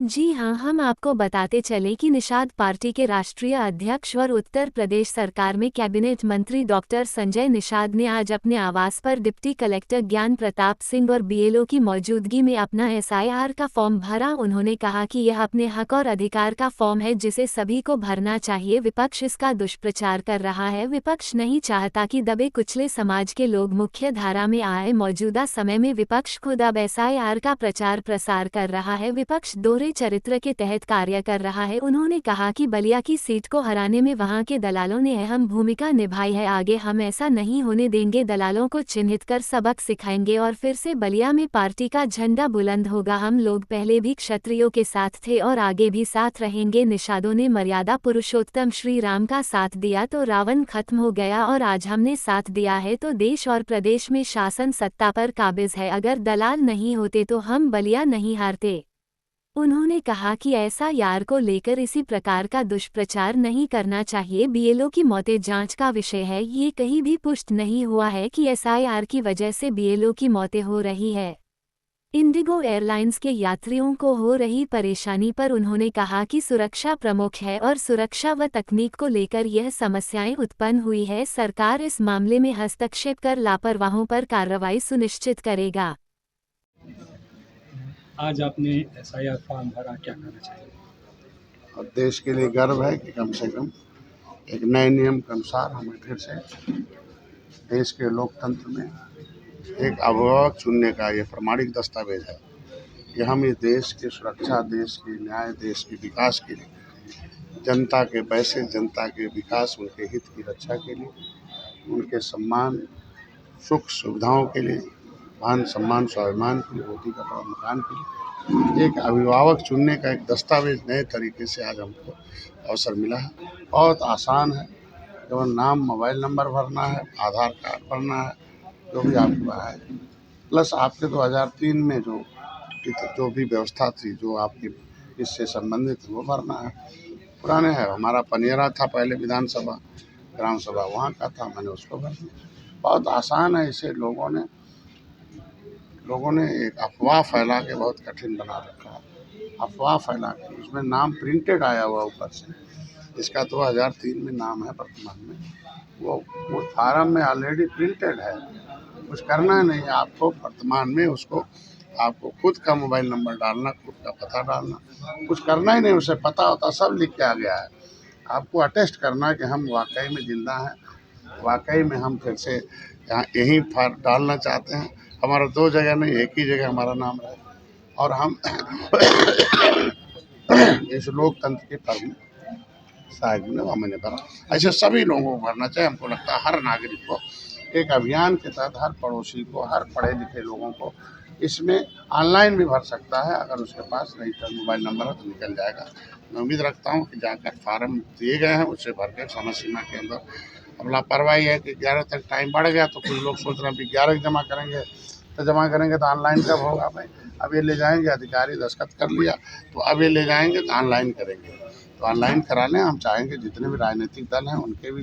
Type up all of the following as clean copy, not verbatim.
जी हां, हम आपको बताते चले कि निषाद पार्टी के राष्ट्रीय अध्यक्ष और उत्तर प्रदेश सरकार में कैबिनेट मंत्री डॉक्टर संजय निषाद ने आज अपने आवास पर डिप्टी कलेक्टर ज्ञान प्रताप सिंह और बीएलओ की मौजूदगी में अपना एसआईआर का फॉर्म भरा। उन्होंने कहा कि यह अपने हक और अधिकार का फॉर्म है जिसे सभी को भरना चाहिए। विपक्ष इसका दुष्प्रचार कर रहा है। विपक्ष नहीं चाहता कि दबे कुचले समाज के लोग मुख्य धारा में आए। मौजूदा समय में विपक्ष खुद अब एसआईआर का प्रचार प्रसार कर रहा है। विपक्ष दोहरे चरित्र के तहत कार्य कर रहा है। उन्होंने कहा कि बलिया की सीट को हराने में वहां के दलालों ने अहम भूमिका निभाई है। आगे हम ऐसा नहीं होने देंगे। दलालों को चिन्हित कर सबक सिखाएंगे और फिर से बलिया में पार्टी का झंडा बुलंद होगा। हम लोग पहले भी क्षत्रियों के साथ थे और आगे भी साथ रहेंगे। निषादों ने मर्यादा पुरुषोत्तम श्री राम का साथ दिया तो रावण खत्म हो गया और आज हमने साथ दिया है तो देश और प्रदेश में शासन सत्ता पर काबिज है। अगर दलाल नहीं होते तो हम बलिया नहीं हारते। उन्होंने कहा कि ऐसा यार को लेकर इसी प्रकार का दुष्प्रचार नहीं करना चाहिए। बीएलओ की मौतें जांच का विषय है। ये कहीं भी पुष्ट नहीं हुआ है कि एसआईआर की वजह से बीएलओ की मौतें हो रही है। इंडिगो एयरलाइंस के यात्रियों को हो रही परेशानी पर उन्होंने कहा कि सुरक्षा प्रमुख है और सुरक्षा व तकनीक को लेकर यह समस्याएं उत्पन्न हुई है। सरकार इस मामले में हस्तक्षेप कर लापरवाहों पर कार्रवाई सुनिश्चित करेगा। आज आपने एसआईआर फॉर्म भरा, क्या कहना चाहिए? और देश के लिए गर्व है कि कम से कम एक नए नियम के अनुसार हमें फिर से देश के लोकतंत्र में एक अभिभावक चुनने का ये प्रमाणिक दस्तावेज है कि हम इस देश की सुरक्षा, देश की न्याय, देश के विकास के लिए, जनता के पैसे, जनता के विकास, उनके हित की रक्षा के लिए, उनके सम्मान, सुख सुविधाओं के लिए, मान सम्मान स्वाभिमान के लिए, रोटी कपड़ा मकान के लिए एक अभिभावक चुनने का एक दस्तावेज नए तरीके से आज हमको अवसर मिला है। बहुत आसान है, केवल नाम, मोबाइल नंबर भरना है, आधार कार्ड भरना है, जो भी आपका है, प्लस आपके 2003 में जो भी व्यवस्था थी, जो आपकी इससे संबंधित, वो भरना है। पुराने है, हमारा पनियरा था पहले विधानसभा, ग्राम सभा वहाँ का था, मैंने उसको भर दिया। बहुत आसान है। इसे लोगों ने एक अफवाह फैला के बहुत कठिन बना रखा है। अफवाह फैला के उसमें नाम प्रिंटेड आया हुआ ऊपर से, इसका 2003 में नाम है वर्तमान में, वो फार्म में ऑलरेडी प्रिंटेड है। कुछ करना नहीं है आपको वर्तमान में, उसको आपको खुद का मोबाइल नंबर डालना, खुद का पता डालना, कुछ करना ही नहीं। उसे पता होता, सब लिख के आ गया है। आपको अटेस्ट करना कि हम वाकई में जिंदा हैं, वाकई में हम फिर से यहाँ यहीं डालना चाहते हैं। हमारा 2 जगह नहीं, एक ही जगह हमारा नाम रहे और हम इस लोकतंत्र के पर्व शायद में मैंने भरा। ऐसे सभी लोगों को भरना चाहिए। हमको लगता है हर नागरिक को एक अभियान के तहत, हर पड़ोसी को, हर पढ़े लिखे लोगों को इसमें ऑनलाइन भी भर सकता है। अगर उसके पास रजिस्टर्ड मोबाइल नंबर है तो निकल जाएगा। मैं उम्मीद रखता हूँ कि जाकर फार्म दिए गए हैं उससे भर के समय सीमा के अंदर। अब लापरवाही है कि 11 तक टाइम बढ़ गया तो कुछ लोग सोच रहे हैं कि 11 जमा करेंगे तो ऑनलाइन कब होगा भाई। अब ये ले जाएंगे, अधिकारी दस्तखत कर लिया तो अब ये ले जाएंगे तो ऑनलाइन करेंगे, तो ऑनलाइन करा लें। हम चाहेंगे जितने भी राजनीतिक दल हैं उनके भी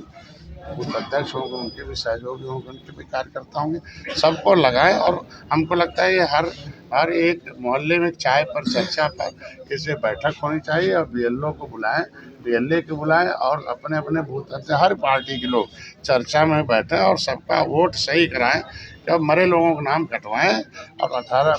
बूथ अध्यक्ष होंगे, उनके भी सहयोगी होंगे, उनके भी कार्यकर्ता होंगे, सबको लगाएं। और हमको लगता है ये हर एक मोहल्ले में चाय पर चर्चा पर इसे बैठक होनी चाहिए और बीएलओ को बुलाएं, बीएलए को बुलाएं और अपने अपने बूथ अध्यक्ष, हर पार्टी के लोग चर्चा में बैठें और सबका वोट सही कराएं। जब मरे लोगों का नाम कटवाएं और 18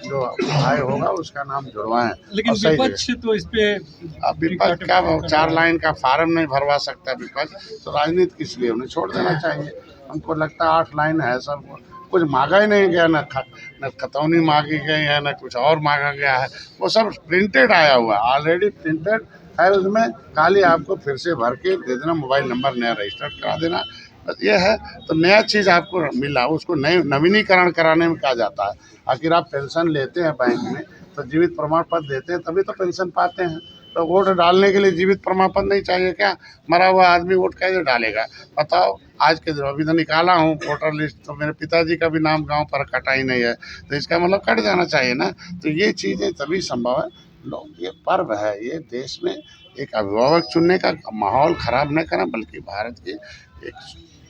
जो आय होगा उसका नाम जुड़वाएं। लेकिन विपक्ष तो इस पे, अब विपक्ष क्या 4 लाइन का फार्म नहीं भरवा सकता विपक्ष, तो राजनीति किस लिए, उन्हें छोड़ देना चाहिए। हमको लगता है 8 लाइन है, सब कुछ मांगा ही नहीं गया, न खतौनी मांगी गई है, न कुछ और मांगा गया है। वो सब प्रिंटेड आया हुआ है, ऑलरेडी प्रिंटेड है। उसमें खाली आपको फिर से भर के दे देना, मोबाइल नंबर नया रजिस्टर्ड करा देना, बस ये है। तो नया चीज़ आपको मिला, उसको नए नवीनीकरण कराने में कहा जाता है। आखिर आप पेंशन लेते हैं बैंक में तो जीवित प्रमाण पत्र देते हैं, तभी तो पेंशन पाते हैं। तो वोट डालने के लिए जीवित प्रमाण पत्र नहीं चाहिए क्या? मरा हुआ आदमी वोट कैसे डालेगा बताओ? आज के दिन अभी तो निकाला हूँ वोटर लिस्ट, तो मेरे पिताजी का भी नाम गांव पर कटा ही नहीं है, तो इसका मतलब कट जाना चाहिए ना। तो ये चीज़ें तभी संभव है। लोग, ये पर्व है, ये देश में एक अभिभावक चुनने का माहौल खराब न करें, बल्कि भारत की एक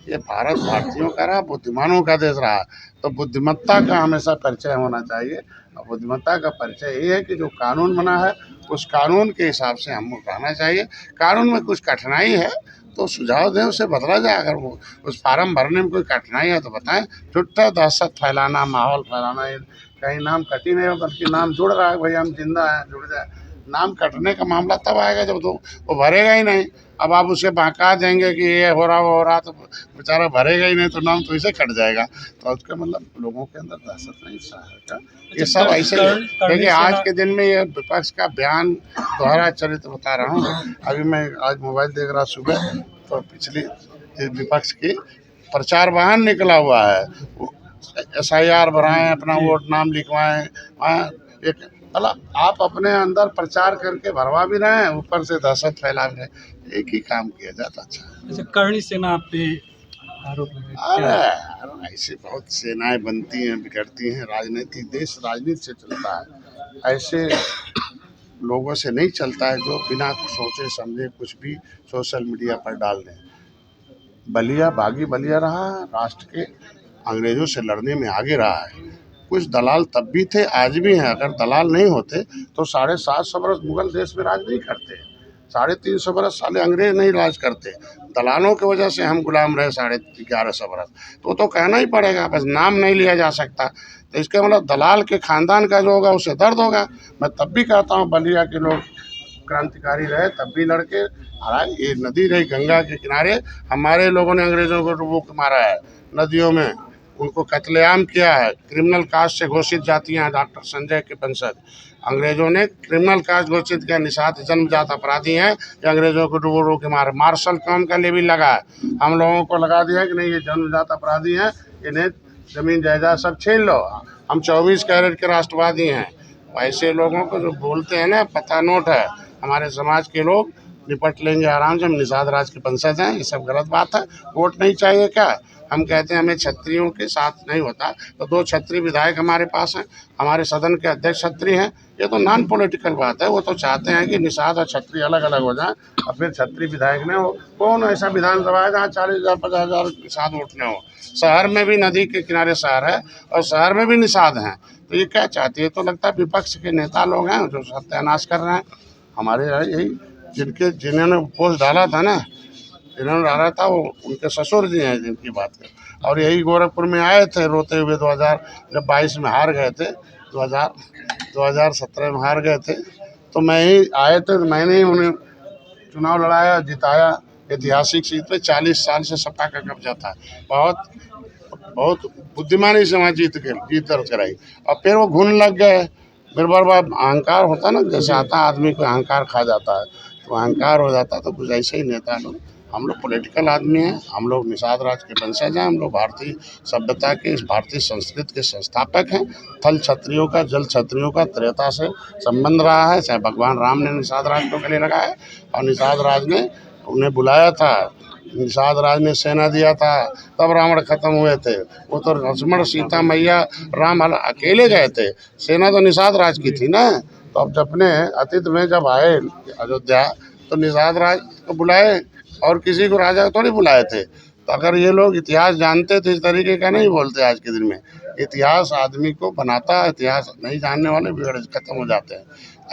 ये भारत भारतीयों का रहा, बुद्धिमानों का देश रहा, तो बुद्धिमत्ता का हमेशा परिचय होना चाहिए। और बुद्धिमत्ता का परिचय ये है कि जो कानून बना है उस कानून के हिसाब से हमको रहना चाहिए। कानून में कुछ कठिनाई है तो सुझाव दें, उसे बदला जाए। अगर वो उस फार्म भरने में कोई कठिनाई है तो बताएं। झूठा दहशत फैलाना, माहौल फैलाना, ये कहीं नाम कट ही नहीं हो, बल्कि नाम जुड़ रहा है, भाई हम जिंदा हैं, जुड़ जाए। नाम कटने का मामला तब आएगा जब तो वो भरेगा ही नहीं। अब आप उसे बहका देंगे कि ये हो रहा वो हो रहा, तो बेचारा भरेगा ही नहीं, तो नाम तो इसे कट जाएगा। तो उसका मतलब लोगों के अंदर दहशत नहीं का ये सब ऐसे देखिए। आज के दिन में ये विपक्ष का बयान दोहरा चरित्र बता रहा हूँ। अभी मैं आज मोबाइल देख रहा सुबह, तो पिछली विपक्ष की प्रचार वाहन निकला हुआ है। SIR भराएं, अपना वोट नाम लिखवाएं। एक मतलब आप अपने अंदर प्रचार करके भरवा भी रहे हैं, ऊपर से दहशत फैला भी रहे हैं। एक ही काम किया जाता। अच्छा, करणी सेना पे आरोप अरे लगा यार, ऐसी बहुत सेनाएं बनती हैं, बिगड़ती हैं। राजनीति, देश राजनीति से चलता है। ऐसे लोगों से नहीं चलता है जो बिना सोचे समझे कुछ भी सोशल मीडिया पर डाल दें। बलिया बागी बलिया रहा, राष्ट्र के अंग्रेजों से लड़ने में आगे रहा है। कुछ दलाल तब भी थे, आज भी हैं। अगर दलाल नहीं होते तो 750 बरस मुगल देश में राज नहीं करते, 350 बरस साले अंग्रेज नहीं राज करते। दलालों की वजह से हम गुलाम रहे 1150 बरस। तो कहना ही पड़ेगा, बस नाम नहीं लिया जा सकता। तो इसका मतलब दलाल के खानदान का जो होगा उसे दर्द होगा। मैं तब भी कहता हूँ बलिया के लोग क्रांतिकारी रहे, तब भी लड़के हरा। ये नदी रही गंगा के किनारे, हमारे लोगों ने अंग्रेजों को डुबो के मारा है नदियों में, उनको कत्लेआम किया है। क्रिमिनल कास्ट से घोषित जातियाँ हैं डॉक्टर संजय के वंशज। अंग्रेजों ने क्रिमिनल कास्ट घोषित किया, निषाद जन्मजात अपराधी हैं, ये अंग्रेजों को डुबो के मारे। मार्शल कॉम का लेवी लगा है, हम लोगों को लगा दिया कि नहीं ये जन्मजात अपराधी हैं, इन्हें जमीन जायदाद सब छीन लो, हम 24 कैरेट के राष्ट्रवादी हैं। ऐसे लोगों को जो बोलते हैं ना, पता नोट है। हमारे समाज के लोग निपट लेंगे आराम से, हम निषाद राज के वंशज हैं, ये सब गलत बात है। वोट नहीं चाहिए क्या? हम कहते हैं हमें क्षत्रियों के साथ नहीं होता, तो 2 क्षत्रिय विधायक हमारे पास हैं, हमारे सदन के अध्यक्ष क्षत्रिय हैं। ये तो नॉन पॉलिटिकल बात है। वो तो चाहते हैं कि निषाद और क्षत्रिय अलग अलग हो जाएं, और फिर क्षत्रिय विधायक में हो। कौन ऐसा विधानसभा है जहाँ 40,000 50,000 निषाद वोटने हो? शहर में भी नदी के किनारे शहर है और शहर में भी निषाद हैं। तो ये क्या चाहती है? तो लगता है विपक्ष के नेता लोग हैं जो सत्यानाश कर रहे हैं। हमारे यही जिन्होंने पोस्ट डाला था ना, जिन्होंने डाला था वो उनके ससुर जी हैं जिनकी बात कर। और यही गोरखपुर में आए थे रोते हुए 2022 में हार गए थे, 2017 में हार गए थे। तो मैं ही आए थे, तो मैंने ही उन्हें चुनाव लड़ाया, जिताया। ऐतिहासिक सीट पे 40 साल से सपा का कब्जा था। बहुत बुद्धिमानी से वहाँ जीत दर्ज कराई। और फिर वो घुन लग गए। फिर बार बार अहंकार होता है ना, जैसे आता आदमी को अहंकार खा जाता है, तो अहंकार हो जाता है। तो कुछ ऐसे ही नेता लोग, हम लोग पॉलिटिकल आदमी हैं, हम लोग निषाद राज के वंशज हैं, हम लोग भारतीय सभ्यता के, इस भारतीय संस्कृति के संस्थापक हैं। थल क्षत्रियों का, जल क्षत्रियों का त्रेता से संबंध रहा है। चाहे भगवान राम ने निषाद राज को गले लगाया, और निषाद राज ने उन्हें बुलाया था, निषाद राज ने सेना दिया था, तब रावण खत्म हुए थे। वो तो लक्ष्मण सीता मैया राम अकेले गए थे, सेना तो निषाद राज की थी ना। तो अब अपने अतीत में जब आए अयोध्या, तो निषाद राज को बुलाए, और किसी को राजा थोड़ी बुलाए थे। तो अगर ये लोग इतिहास जानते तो इस तरीके का नहीं बोलते। आज के दिन में इतिहास आदमी को बनाता है, इतिहास नहीं जानने वाले बिगड़ खत्म हो जाते हैं।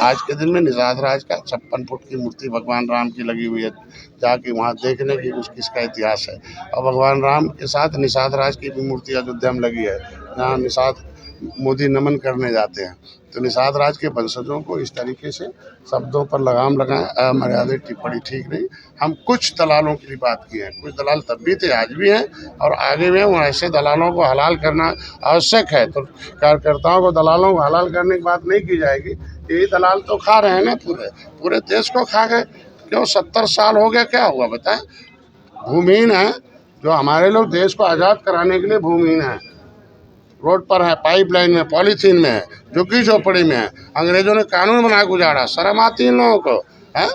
आज के दिन में निषाद राज का 56 फुट की मूर्ति भगवान राम की लगी हुई है, जाके वहाँ देखने की कुछ किसका इतिहास है। और भगवान राम के साथ निषाद राज की भी मूर्ति अयोध्या में लगी है, जहाँ निषाद मोदी नमन करने जाते हैं। तो निषाद राज के वंशजों को इस तरीके से शब्दों पर लगाम लगाएं, अमर्यादित टिप्पणी ठीक नहीं। हम कुछ दलालों की बात की है, कुछ दलाल तब भी थे, आज भी हैं, और आगे भी हैं। ऐसे दलालों को हलाल करना आवश्यक है। तो कार्यकर्ताओं को दलालों को हलाल करने की बात नहीं की जाएगी। यही दलाल तो खा रहे हैं ना, पूरे देश को खा गए। क्यों 70 साल हो गया, क्या हुआ बताएं? भूमिहीन है जो हमारे लोग, देश को आज़ाद कराने के लिए भूमिहीन है। रोड पर है, पाइपलाइन में, पॉलीथीन में है, झुग्गी झोपड़ी में है। अंग्रेजों ने कानून बना के उजाड़ा। शर्म आती है इन लोगों को? है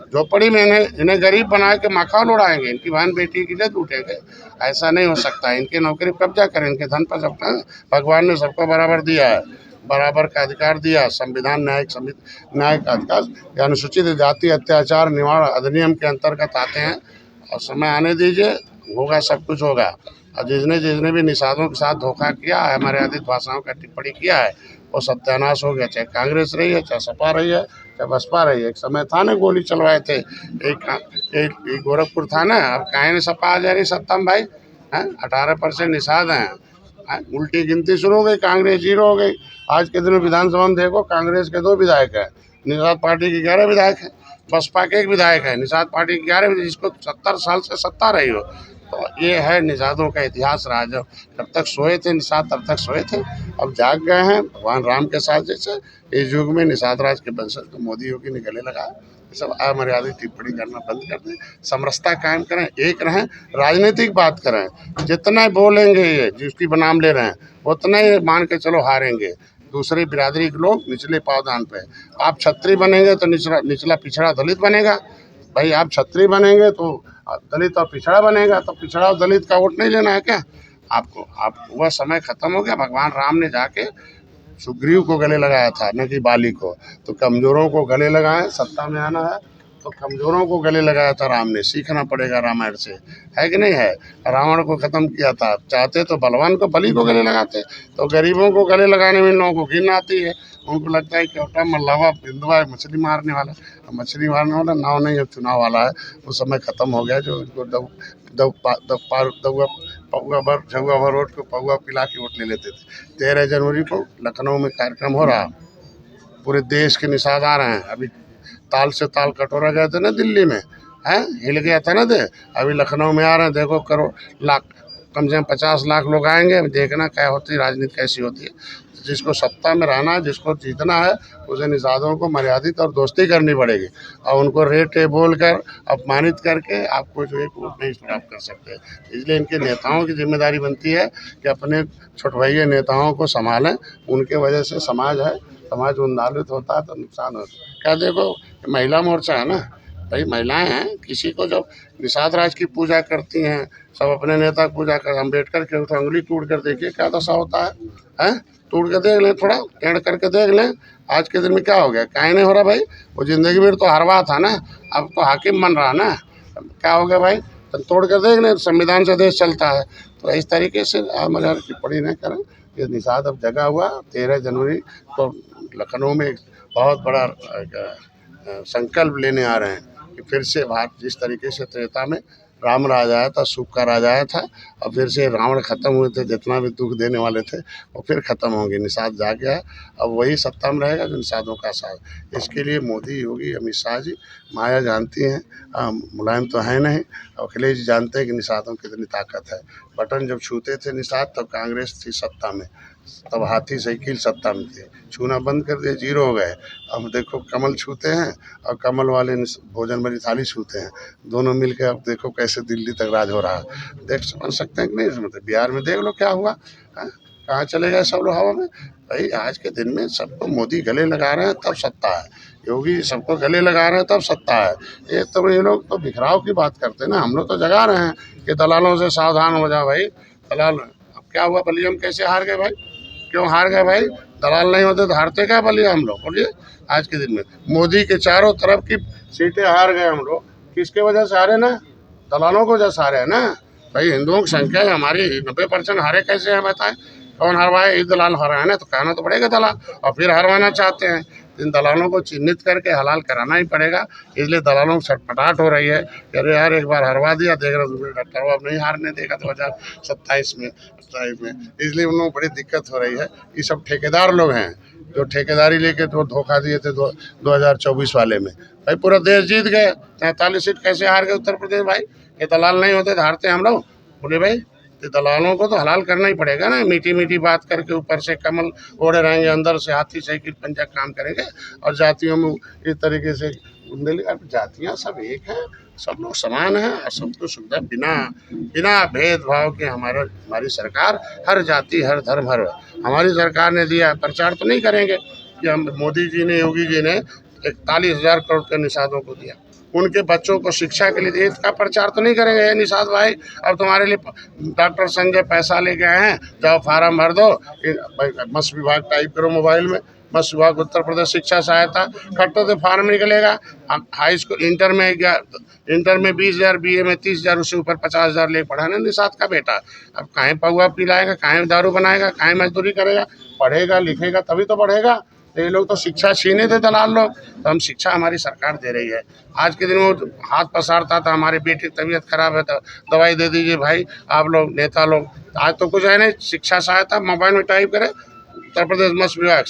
झोपड़ी में इन्हें गरीब बना के मकान उड़ाएंगे, इनकी बहन बेटी की इज्जत लूटेंगे। ऐसा नहीं हो सकता। इनकी नौकरी कब्जा करें, इनके धन पर सबका, भगवान ने सबको बराबर दिया है, बराबर का अधिकार दिया। संविधान न्यायिक अधिकार, अनुसूचित जाति अत्याचार निवारण अधिनियम के अंतर्गत आते हैं। और समय आने दीजिए, होगा, सब कुछ होगा। और जिसने जिसने भी निषादों के साथ धोखा किया है, हमारे आदित भाषाओं का टिप्पणी किया है, वो सत्यानाश हो गया। चाहे कांग्रेस रही है, चाहे सपा रही है, चाहे बसपा रही है। एक समय था ना, गोली चलवाए थे, एक गोरखपुर था ना। अब काहे ने सपा आ जा रही सत्ता में भाई? 18% निषाद हैं। उल्टी गिनती शुरू हो गई, कांग्रेस 0 हो गई। आज के दिन में विधानसभा में देखो, कांग्रेस के 2 विधायक हैं, निषाद पार्टी के 11 विधायक हैं, बसपा के 1 विधायक है, निषाद पार्टी के 11, जिसको 70 साल से सत्ता रही हो। तो ये है निषादों का इतिहास रहा। जब तक सोए थे निषाद, तब तक सोए थे। अब जाग गए हैं भगवान राम के साथ। जैसे इस युग में निषाद राज के वंशज तो मोदी योगी ने गले लगाया। ये सब अमर्यादित टिप्पणी करना बंद कर दें, समरसता कायम करें, एक रहें, राजनीतिक बात करें। जितना बोलेंगे ये जिसकी नाम ले रहे हैं, उतना ही मान के चलो हारेंगे। दूसरी बिरादरी के लोग निचले पावदान पे, आप छत्री बनेंगे तो निचला पिछड़ा दलित बनेगा। भाई आप छत्री बनेंगे तो दलित और पिछड़ा बनेगा, तो पिछड़ा और दलित का वोट नहीं लेना है क्या आपको? आप वह समय खत्म हो गया। भगवान राम ने जाके सुग्रीव को गले लगाया था, न कि बाली को। तो कमजोरों को गले लगाए, सत्ता में आना है तो कमजोरों को गले लगाया था राम ने। सीखना पड़ेगा रामायण से, है कि नहीं है? रावण को खत्म किया था। चाहते तो बलवान को, बलि को गले लगाते। तो गरीबों को गले लगाने में लोगों को घिन आती है। उनको लगता है कि उल्टा मल्लावा बिंदुआ मछली मारने वाला। मछली मारने वाला नाव नहीं, अब चुनाव वाला है। वो समय खत्म हो गया जो इनको पौआ भर वोट को पौआ पिला के वोट ले लेते थे। 13 जनवरी को लखनऊ में कार्यक्रम हो रहा, पूरे देश के निषाद आ रहे हैं। अभी ताल से ताल कटोरा गए थे ना दिल्ली में, है हिल गया था ना दे। अभी लखनऊ में आ रहे हैं, देखो करोड़ लाख, कम से कम 50 लाख लोग आएंगे। देखना क्या होती है राजनीति, कैसी होती है। जिसको सत्ता में रहना है, जिसको जीतना है, उसे निषादों को मर्यादित और दोस्ती करनी पड़ेगी। और उनको रेट बोल कर, अपमानित करके आपको जो एक वोट नहीं प्राप्त कर सकते। इसलिए इनके नेताओं की जिम्मेदारी बनती है कि अपने छोटभैया नेताओं को संभालें। उनके वजह से समाज है, समाज उन्नालित होता है तो नुकसान होता है। क्या देखो, महिला मोर्चा है ना भाई, महिलाएं हैं। किसी को जब निषाद राज की पूजा करती हैं, सब अपने नेता की पूजा कर, अम्बेडकर के उठ अंगुली टूट कर देखिए क्या दशा होता है? टूट कर देख लें, थोड़ा टेढ़ करके देख लें। आज के दिन में क्या हो गया? काहे नहीं हो रहा भाई? वो जिंदगी भर तो हरवा था ना, अब तो हाकिम बन रहा ना। क्या हो गया भाई? तो तोड़ कर देख लें, संविधान से देश चलता है। तो इस तरीके से आप टिप्पणी नहीं करें। ये निषाद अब जगा हुआ। 13 जनवरी को लखनऊ में एक बहुत बड़ा संकल्प लेने आ रहे हैं कि फिर से भारत जिस तरीके से त्रेता में राम राज आया था, सुख का राज आया था, और फिर से रावण खत्म हुए थे। जितना भी दुख देने वाले थे वो फिर खत्म होंगे। निषाद जाग गया, अब वही सत्ता में रहेगा जो निषादों का साथ। इसके लिए मोदी, योगी, अमित शाह जी माया जानती हैं, मुलायम तो है नहीं। अखिलेश जी जानते हैं कि निषादों की कितनी ताकत है। बटन जब छूते थे निषाद, तब कांग्रेस थी सत्ता में, तब हाथी साइकिल सत्ता में थे। छूना बंद कर दिए, 0 हो गए। अब देखो कमल छूते हैं और कमल वाले भोजन वाली थाली छूते हैं, दोनों मिलकर अब देखो कैसे दिल्ली तक राज हो रहा है। देख समझ सकते हैं कि नहीं? मतलब बिहार में देख लो क्या हुआ, कहाँ चले गए सब लोग हवा में। भाई आज के दिन में सबको मोदी गले लगा रहे हैं तब सत्ता है, योगी सबको गले लगा रहे हैं तब सत्ता है। ये लोग तो बिखराव की बात करते हैं ना। हम लोग तो जगा रहे हैं कि दलालों से सावधान हो जाओ भाई। दलाल, अब क्या हुआ? बलियम कैसे हार गए भाई? क्यों हार गए भाई? दलाल नहीं होते तो हारते क्या बलिया हम लोग? बोलिए। आज के दिन में मोदी के चारों तरफ की सीटें हार गए हम लोग। किसके वजह से हारे ना? दलालों को वजह से हारे है ना भाई। हिंदुओं की संख्या है हमारी 90% हारे कैसे हैं बताएं? कौन हरवाए? दलाल हराए ना, तो कहना तो पड़ेगा दलाल। और फिर हरवाना चाहते हैं, इन दलालों को चिन्हित करके हलाल कराना ही पड़ेगा। इसलिए दलालों को छटपटाहट हो रही है कि अरे यार एक बार हरवा दिया, देख रहे डॉक्टर अब नहीं हारने देगा 2027 में, 28 में। इसलिए उन लोगों को बड़ी दिक्कत हो रही है। ये सब ठेकेदार लोग हैं जो ठेकेदारी लेके तो धोखा दिए थे 2024 वाले में। भाई पूरा देश जीत गए, 43 सीट कैसे हार गए उत्तर प्रदेश भाई? ये दलाल नहीं होते तो हारते हम लोग? बोले भाई, तो दलालों को तो हलाल करना ही पड़ेगा ना। मीठी मीठी बात करके ऊपर से कमल ओढ़े रहेंगे, अंदर से हाथी साइकिल पंजा काम करेंगे। और जातियों में इस तरीके से जातियाँ सब एक हैं, सब लोग समान हैं और सबको सुविधा बिना भेदभाव के हमारी सरकार हर जाति, हर धर्म, हर हमारी सरकार ने दिया। प्रचार तो नहीं करेंगे कि हम मोदी जी ने, योगी जी ने 41,000 करोड़ के निषादों को दिया, उनके बच्चों को शिक्षा के लिए दिए, इसका प्रचार तो नहीं करेंगे। निषाद भाई, अब तुम्हारे लिए डॉक्टर संजय पैसा ले गए हैं, जाओ फार्म भर दो, मत्स्य विभाग टाइप करो मोबाइल में, मत्स्य विभाग उत्तर प्रदेश शिक्षा सहायता खट्टों से फार्म निकलेगा। अब हाई स्कूल इंटर में 20,000, BA में 30,000, उससे ऊपर 50,000 ले पढ़ाना निषाद का बेटा। अब काहे पौआ पिलाएगा, काहे दारू बनाएगा, काहे मजदूरी करेगा, पढ़ेगा लिखेगा तभी तो बढ़ेगा। तो ये लोग तो शिक्षा छीने थे दलाल लोग, तो हम शिक्षा हमारी सरकार दे रही है। आज के दिन वो हाथ पसारता था, हमारे बेटे की तबीयत खराब है तो दवाई दे दीजिए भाई आप लोग नेता लोग। आज तो कुछ है नहीं, शिक्षा सहायता मोबाइल में टाइप करें, उत्तर प्रदेश मत्स्य विभाग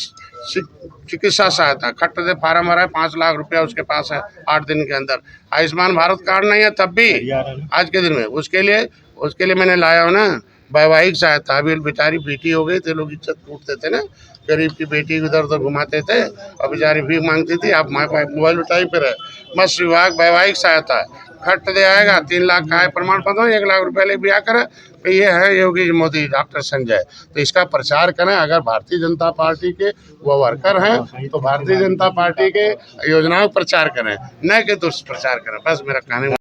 चिकित्सा सहायता खट्ट से फार्म भरा है, 5 लाख रुपया उसके पास है 8 दिन के अंदर। आयुष्मान भारत कार्ड नहीं है तब भी आज के दिन में उसके लिए मैंने लाया हूँ ना वैवाहिक सहायता। अभी बेचारी बेटी हो गई थे, लोग इज्जत टूटते थे ना, गरीब की बेटी इधर उधर घुमाते थे और बेचारी भीख मांगती थी। आप मोबाइल में टाइप पर है मत्स्य विभाग वैवाहिक सहायता खट दे आएगा, 3 लाख का है प्रमाण पत्र, 1 लाख रुपये ले ब्याह करे। तो ये है योगी मोदी डॉक्टर संजय, तो इसका प्रचार करें। अगर भारतीय जनता पार्टी के वो वर्कर हैं तो भारतीय जनता पार्टी के योजनाओं का प्रचार करें, न कि दुष्प्रचार करें। बस मेरा कहने